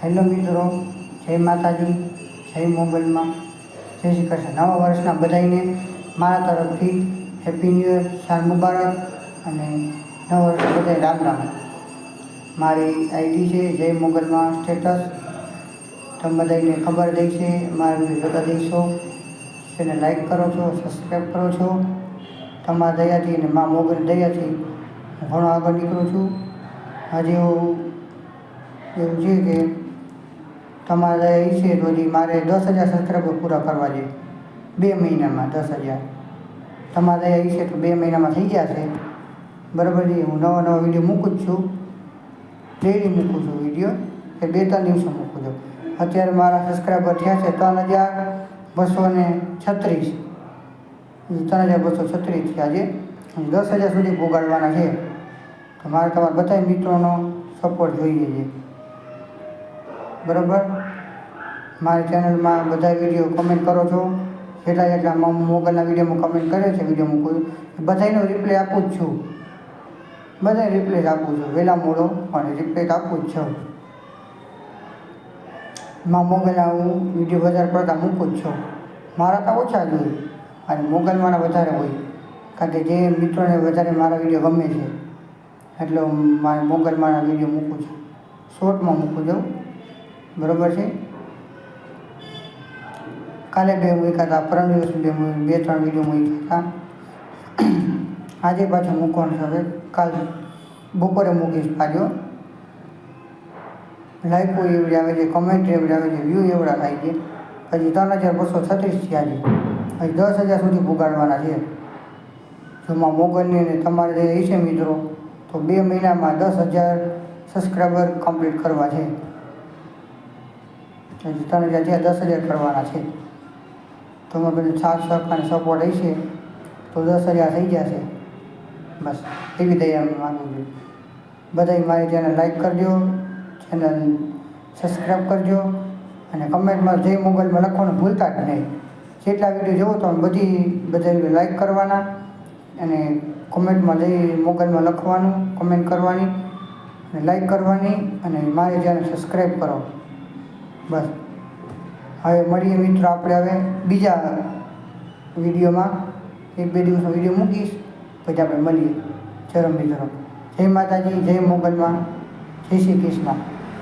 Hello મિત્રો, જય માતાજી, જય મોગલમાં, જય શ્રી કૃષ્ણ. નવા વર્ષના બધાઈને મારા તરફથી હેપી ન્યૂ યર, સાલ મુબારક અને નવા વર્ષ બધાય રામ રામ. મારી આઈડી છે જય મોગલમાં સ્ટેટસ. તમે બધાને ખબર દઈ છે, મારા વિડીયો જોતા દઈશો, તેને લાઈક કરો છો, સબસ્ક્રાઈબ કરો છો. તમારા દયાથી અને મા મોગલ દયાથી હું ઘણો આગળ નીકળું છું. હજી એવું છે કે તમારે એ છે તો હજી મારે 10,000 સબસ્ક્રાઈબર પૂરા કરવા છે 2 મહિનામાં. 10,000 તમારે એ છે તો 2 મહિનામાં થઈ ગયા છે. બરાબર છે. હું નવા વિડીયો મૂકું જ છું, ડેલી મૂકું છું વિડીયો, એ 2-3 દિવસો મૂકું છું. અત્યારે મારા સબસ્ક્રાઈબર થયા છે 3,236. 3,236 થયા છે. 10,000 સુધી પોગાડવાના છે. તો મારે તમારા બધા મિત્રોનો સપોર્ટ જોઈએ છે. બરાબર. મારી ચેનલમાં બધા વિડીયો કમેન્ટ કરો છો, જેટલા મોગલના વિડીયોમાં કમેન્ટ કરે છે, વિડીયો મૂકું છું બધાનો રિપ્લાય આપું જ છું. બધાને રિપ્લાય આપું છું, વહેલા મોડો પણ રિપ્લાય આપું જ છું. મોગલના હું વિડીયો વધારે પડતા મૂકું જ છું. મારા તો ઓછા જ હોય અને મોગલમાંના વધારે હોય, કારણ કે જે મિત્રોને વધારે મારા વિડીયો ગમે છે એટલે મારે મોગલમાંના વિડીયો મૂકું છું, શોર્ટમાં મૂકું છું. બરાબર છે. કાલે 2 મૂક્યા હતા, પરમ દિવસ 2-3 વિડીયો મૂક્યા હતા. આજે પાછું મૂકવાનું છે. હવે કાલ બપોરે મૂકીશ પાછો. લાઈકો એવડી આવે છે, કમેન્ટ એવડી આવે છે, વ્યૂ એવડા થાય છે. હજી 3,236 થયા છે. હજી 10,000 સુધી પુગાડવાના છે. જો મોગલની અને તમારે જે છે મિત્રો, તો 2 મહિનામાં 10,000 સબસ્ક્રાઈબર કમ્પ્લીટ કરવા છે. હજી 3,000 થયા, 10,000 કરવાના છે. તો અમે બધું સાથ સહકાર સપોર્ટ હશે તો 10,000 થઈ જશે. બસ એવી દયા અમે માગું છું. બધાય મારી ચેનલ લાઈક કરજો, ચેનલ સબસ્ક્રાઈબ કરજો અને કમેન્ટમાં જય મોગલમાં લખવાનું ભૂલતા જ નહીં. જેટલા વિડીયો જોવો તો બધા વિડીયો લાઈક કરવાના અને કોમેન્ટમાં જય મોગલમાં લખવાનું, કમેન્ટ કરવાની અને લાઈક કરવાની અને મારી ચેનલ સબસ્ક્રાઈબ કરો. બસ હવે મળીએ મિત્રો. આપણે હવે બીજા વિડીયોમાં 1-2 દિવસનો વિડીયો મૂકીશ, પછી આપણે મળીએ. ચલો મિત્રો, જય માતાજી, જય મોગલમાં, જય શ્રી કૃષ્ણ.